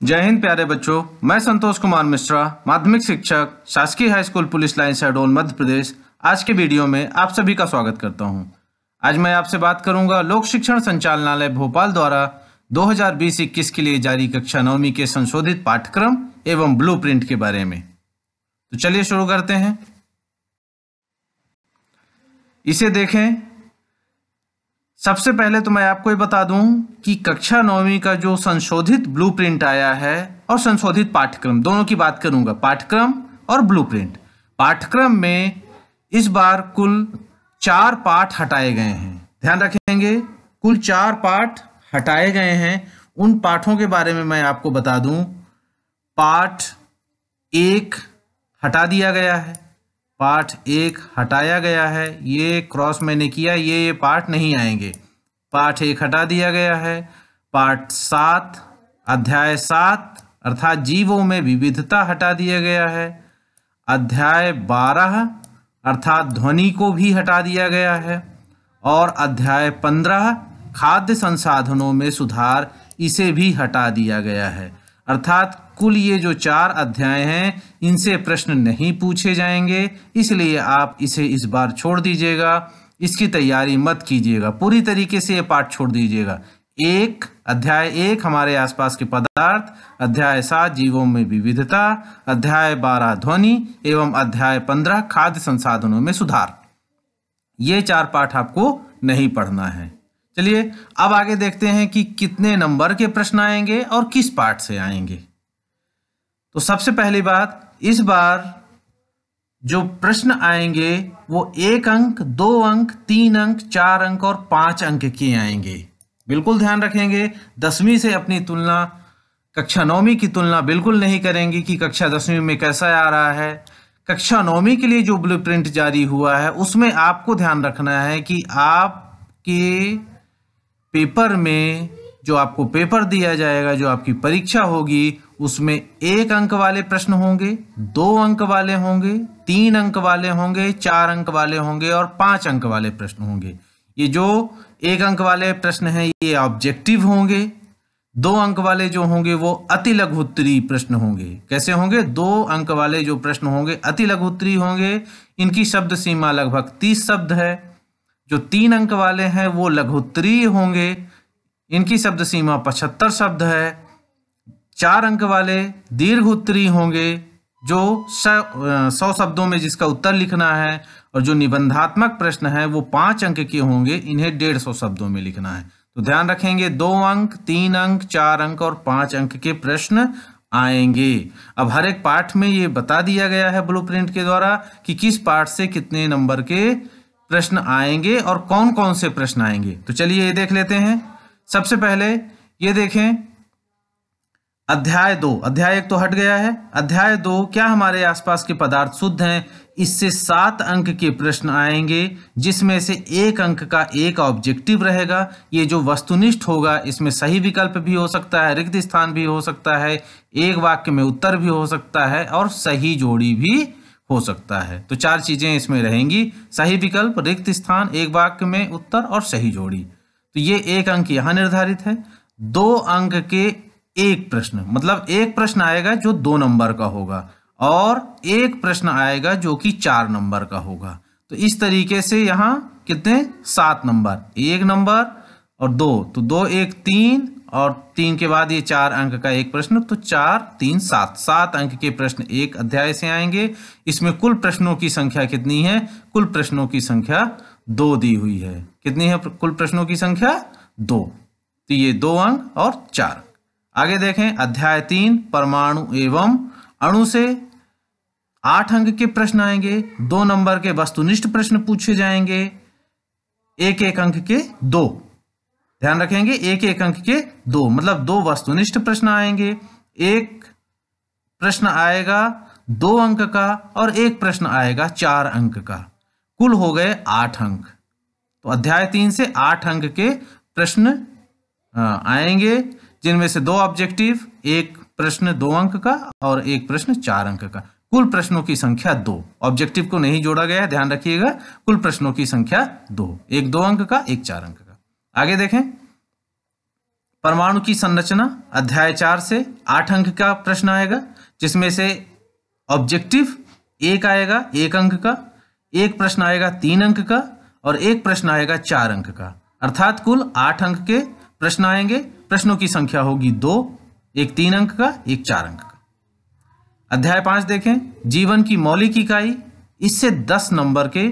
जय हिंद प्यारे बच्चों, मैं संतोष कुमार मिश्रा, माध्यमिक शिक्षक, शासकीय high school police line Shahdol Madhya Pradesh. आज के वीडियो में आप सभी का स्वागत करता हूं। आज मैं आपसे बात करूंगा लोक शिक्षण संचालनालय भोपाल द्वारा 2020-21 के लिए जारी कक्षा 9वीं के संशोधित पाठ्यक्रम एवं ब्लूप्रिंट के बारे में। तो चलिए शुरू करते हैं। इसे देखें। सबसे पहले तो मैं आपको ये बता दूं कि कक्षा 9वीं का जो संशोधित ब्लूप्रिंट आया है और संशोधित पाठ्यक्रम, दोनों की बात करूंगा, पाठ्यक्रम और ब्लूप्रिंट। पाठ्यक्रम में इस बार कुल 4 पाठ हटाए गए हैं। ध्यान रखेंगे, कुल 4 पाठ हटाए गए हैं। उन पाठों के बारे में मैं आपको बता दूं। पाठ 1 हटा दिया गया है, पाठ 1 हटाया गया है, ये क्रॉस मैंने किया, ये पाठ नहीं आएंगे। पाठ 1 हटा दिया गया है। पाठ 7 अध्याय 7 अर्थात जीवों में विविधता हटा दिया गया है। अध्याय 12 अर्थात ध्वनि को भी हटा दिया गया है। और अध्याय 15 खाद्य संसाधनों में सुधार, इसे भी हटा दिया गया है। अर्थात कुल ये जो 4 अध्याय हैं, इनसे प्रश्न नहीं पूछे जाएंगे, इसलिए आप इसे इस बार छोड़ दीजिएगा। इसकी तैयारी मत कीजिएगा, पूरी तरीके से ये पाठ छोड़ दीजिएगा। अध्याय 1 हमारे आसपास के पदार्थ, अध्याय 7 जीवों में विविधता, अध्याय 12 ध्वनि एवं अध्याय 15 खाद्य संसाधनों में सुधार। ये 4 पाठ आपको नहीं पढ़ना है। चलिए अब आगे देखते हैं कि कितने नंबर के प्रश्न आएंगे और किस पाठ से आएंगे। तो सबसे पहली बात, इस बार जो प्रश्न आएंगे वो 1 अंक, 2 अंक, 3 अंक, 4 अंक और 5 अंक के आएंगे। बिल्कुल ध्यान रखेंगे, 10वीं से अपनी तुलना, कक्षा 9वीं की तुलना बिल्कुल नहीं करेंगे कि कक्षा 10वीं में कैसा आ रहा है। कक्षा 9वीं के लिए जो ब्लूप्रिंट जारी हुआ है उसमें आपको ध्यान रखना है कि आपके पेपर में, जो आपको पेपर दिया जाएगा, जो आपकी परीक्षा होगी, उसमें 1 अंक वाले प्रश्न होंगे, 2 अंक वाले होंगे, 3 अंक वाले होंगे, 4 अंक वाले होंगे और 5 अंक वाले प्रश्न होंगे। ये जो 1 अंक वाले प्रश्न हैं ये ऑब्जेक्टिव होंगे। 2 अंक वाले जो होंगे वो अति लघु उत्तरीय प्रश्न होंगे। कैसे होंगे? 2 अंक वाले जो प्रश्न होंगे अति लघु उत्तरीय होंगे। इनकी शब्द सीमा लगभग 30 शब्द है। जो 3 अंक वाले हैं वो लघु उत्तरीय होंगे, इनकी शब्द सीमा 75 शब्द है। 4 अंक वाले दीर्घ उत्तरीय होंगे, जो 100 शब्दों में जिसका उत्तर लिखना है। और जो निबंधात्मक प्रश्न है वो 5 अंक के होंगे, इन्हें 150 शब्दों में लिखना है। तो ध्यान रखेंगे, 2 अंक, 3 अंक, 4 अंक और 5 अंक के प्रश्न आएंगे। अब हर एक पाठ में ये बता दिया गया है ब्लूप्रिंट के द्वारा कि किस पाठ से कितने नंबर के प्रश्न आएंगे और कौन कौन से प्रश्न आएंगे। तो चलिए ये देख लेते हैं। सबसे पहले ये देखें, अध्याय 2, अध्याय 1 तो हट गया है। अध्याय 2, क्या हमारे आसपास के पदार्थ शुद्ध हैं? इससे 7 अंक के प्रश्न आएंगे, जिसमें से 1 अंक का एक ऑब्जेक्टिव रहेगा। ये जो वस्तुनिष्ठ होगा, इसमें सही विकल्प भी हो सकता है, रिक्त स्थान भी हो सकता है, एक वाक्य में उत्तर भी हो सकता है और सही जोड़ी भी हो सकता है। तो 4 चीजें इसमें रहेंगी, सही विकल्प, रिक्त स्थान, एक वाक्य में उत्तर और सही जोड़ी। तो ये 1 अंक यहाँ निर्धारित है। 2 अंक के 1 प्रश्न, मतलब 1 प्रश्न आएगा जो 2 नंबर का होगा और 1 प्रश्न आएगा जो कि 4 नंबर का होगा। तो इस तरीके से यहाँ कितने? 7 नंबर, 1 नंबर और 2, तो 2 1 3 और 3 के बाद ये 4 अंक का 1 प्रश्न, तो 4 3 7 अंक के प्रश्न 1 अध्याय से आएंगे। इसमें कुल प्रश्नों की संख्या कितनी है? कुल प्रश्नों की संख्या 2 दी हुई है। कितनी है कुल प्रश्नों की संख्या? 2। तो ये 2 अंक और 4। आगे देखें, अध्याय 3 परमाणु एवं अणु से 8 अंक के प्रश्न आएंगे। 2 नंबर के वस्तुनिष्ठ प्रश्न पूछे जाएंगे, 1 अंक के 2। ध्यान रखेंगे, 1 अंक के 2, मतलब 2 वस्तुनिष्ठ प्रश्न आएंगे। 1 प्रश्न आएगा 2 अंक का और 1 प्रश्न आएगा 4 अंक का। कुल हो गए 8 अंक। तो अध्याय 3 से 8 अंक के प्रश्न आएंगे, जिनमें से 2 ऑब्जेक्टिव, 1 प्रश्न 2 अंक का और 1 प्रश्न 4 अंक का। कुल प्रश्नों की संख्या 2। ऑब्जेक्टिव को नहीं जोड़ा गया है, ध्यान रखिएगा। कुल प्रश्नों की संख्या 2, 1 2 अंक का, 1 4 अंक का। आगे देखें, परमाणु की संरचना अध्याय 4 से 8 अंक का प्रश्न आएगा, जिसमें से ऑब्जेक्टिव एक आएगा 1 अंक का, एक प्रश्न आएगा 3 अंक का और एक प्रश्न आएगा 4 अंक का। अर्थात कुल 8 अंक के प्रश्न आएंगे। प्रश्नों की संख्या होगी 2, एक 3 अंक का, एक 4 अंक का। अध्याय 5 देखें, जीवन की मौलिक इकाई। इससे 10 नंबर के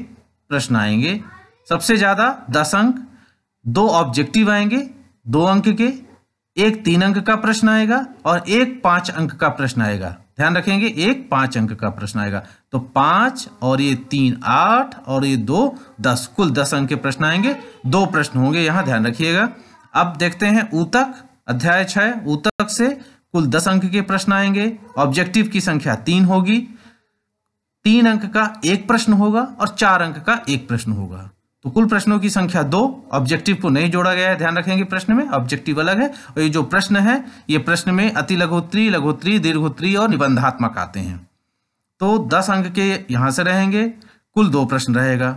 प्रश्न आएंगे। सबसे ज्यादा 10 अंक, 2 ऑब्जेक्टिव आएंगे 2 अंक के, एक 3 अंक का प्रश्न आएगा और एक 5 अंक का प्रश्न आएगा। ध्यान रखेंगे, एक 5 अंक का प्रश्न आएगा। तो 5 और ये 3 8 और ये 2 10, कुल 10 अंक के प्रश्न आएंगे। 2 प्रश्न होंगे यहाँ, ध्यान रखिएगा। अब देखते हैं ऊतक, अध्याय 6। ऊतक से कुल 10 अंक के प्रश्न आएंगे। ऑब्जेक्टिव की संख्या 3 होगी, 3 अंक का एक प्रश्न होगा और 4 अंक का एक प्रश्न होगा। तो कुल प्रश्नों की संख्या 2। ऑब्जेक्टिव को नहीं जोड़ा गया है, ध्यान रखेंगे। प्रश्न में ऑब्जेक्टिव अलग है और ये जो प्रश्न है ये प्रश्न में अति लघुत्तरी, लघुत्तरी, दीर्घोत्तरी और निबंधात्मक आते हैं। तो 10 अंक के यहां से रहेंगे, कुल 2 प्रश्न रहेगा।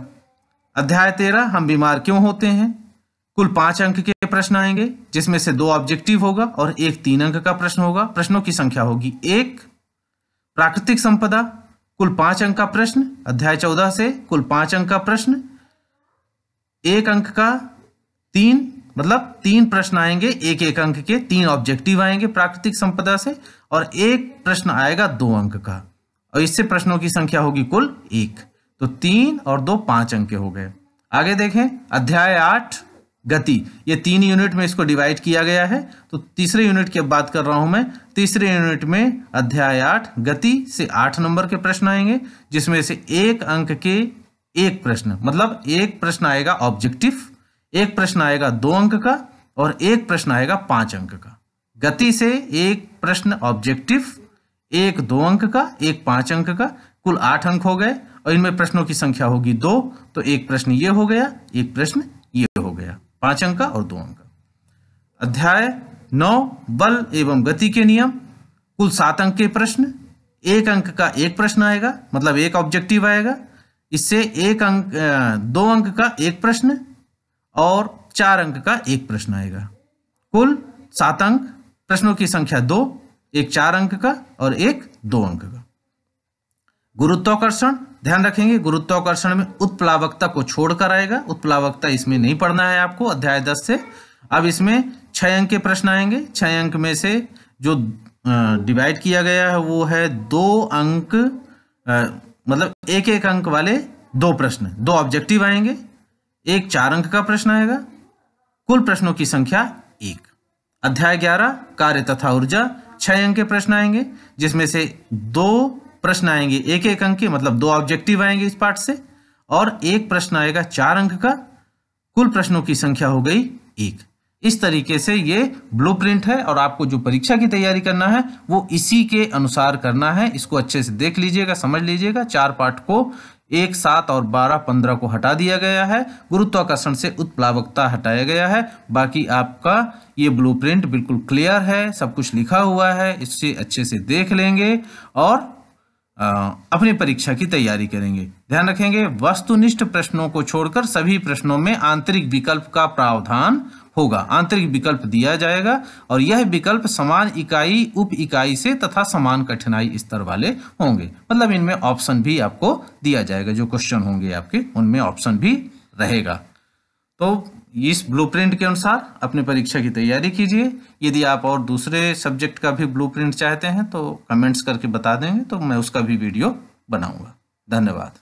अध्याय 13, हम बीमार क्यों होते हैं। कुल 5 अंक के प्रश्न आएंगे, जिसमें से 2 ऑब्जेक्टिव होगा और एक 3 अंक का प्रश्न होगा। प्रश्नों की संख्या होगी 1। प्राकृतिक संपदा, कुल 5 अंक का प्रश्न। अध्याय 14 से कुल 5 अंक का प्रश्न, 1 अंक का 3, मतलब 3 प्रश्न आएंगे 1 अंक के, 3 ऑब्जेक्टिव आएंगे प्राकृतिक संपदा से और एक प्रश्न आएगा 2 अंक का। और इससे प्रश्नों की संख्या होगी कुल 1। तो 3 और 2 5 अंक के हो गए। आगे देखें, अध्याय 8 गति। ये 3 यूनिट में इसको डिवाइड किया गया है। तो तीसरे यूनिट की अब बात कर रहा हूं मैं। तीसरे यूनिट में अध्याय 8 गति से 8 नंबर के प्रश्न आएंगे, जिसमें से 1 अंक के एक प्रश्न, मतलब एक प्रश्न आएगा ऑब्जेक्टिव, एक प्रश्न आएगा 2 अंक का और एक प्रश्न आएगा 5 अंक का। गति से एक प्रश्न ऑब्जेक्टिव, एक 2 अंक का, एक 5 अंक का, कुल 8 अंक हो गए। और इनमें प्रश्नों की संख्या होगी 2। तो एक प्रश्न ये हो गया, एक प्रश्न ये हो गया, 5 अंक का और 2 अंक का। अध्याय 9 बल एवं गति के नियम। कुल 7 अंक के प्रश्न, 1 अंक का एक प्रश्न आएगा, मतलब एक ऑब्जेक्टिव आएगा। इससे 2 अंक का एक प्रश्न और 4 अंक का एक प्रश्न आएगा। कुल 7 अंक, प्रश्नों की संख्या 2, एक 4 अंक का और एक 2 अंक का। गुरुत्वाकर्षण, ध्यान रखेंगे, गुरुत्वाकर्षण में उत्प्लावकता को छोड़कर आएगा। उत्प्लावकता इसमें नहीं पढ़ना है आपको, अध्याय 10 से। अब इसमें 6 अंक के प्रश्न आएंगे। 6 अंक में से जो डिवाइड किया गया है वो है 2 अंक, मतलब 1 अंक वाले 2 प्रश्न, 2 ऑब्जेक्टिव आएंगे, एक 4 अंक का प्रश्न आएगा। कुल प्रश्नों की संख्या 1। अध्याय 11 कार्य तथा ऊर्जा। 6 अंक के प्रश्न आएंगे, जिसमें से 2 प्रश्न आएंगे 1 अंक के, मतलब 2 ऑब्जेक्टिव आएंगे इस पार्ट से, और एक प्रश्न आएगा 4 अंक का। कुल प्रश्नों की संख्या हो गई 1। इस तरीके से ये ब्लूप्रिंट है और आपको जो परीक्षा की तैयारी करना है वो इसी के अनुसार करना है। इसको अच्छे से देख लीजिएगा, समझ लीजिएगा। 4 पार्ट को 1, 7 और 12, 15 को हटा दिया गया है। गुरुत्वाकर्षण से उत्प्लावकता हटाया गया है। बाकी आपका ये ब्लूप्रिंट बिल्कुल क्लियर है, सब कुछ लिखा हुआ है। इससे अच्छे से देख लेंगे और अपनी परीक्षा की तैयारी करेंगे। ध्यान रखेंगे, वस्तुनिष्ठ प्रश्नों को छोड़कर सभी प्रश्नों में आंतरिक विकल्प का प्रावधान होगा। आंतरिक विकल्प दिया जाएगा और यह विकल्प समान इकाई, उप इकाई से तथा समान कठिनाई स्तर वाले होंगे। मतलब इनमें ऑप्शन भी आपको दिया जाएगा, जो क्वेश्चन होंगे आपके उनमें ऑप्शन भी रहेगा। तो इस ब्लूप्रिंट के अनुसार अपनी परीक्षा की तैयारी कीजिए। यदि आप और दूसरे सब्जेक्ट का भी ब्लूप्रिंट चाहते हैं तो कमेंट्स करके बता देंगे, तो मैं उसका भी वीडियो बनाऊंगा। धन्यवाद।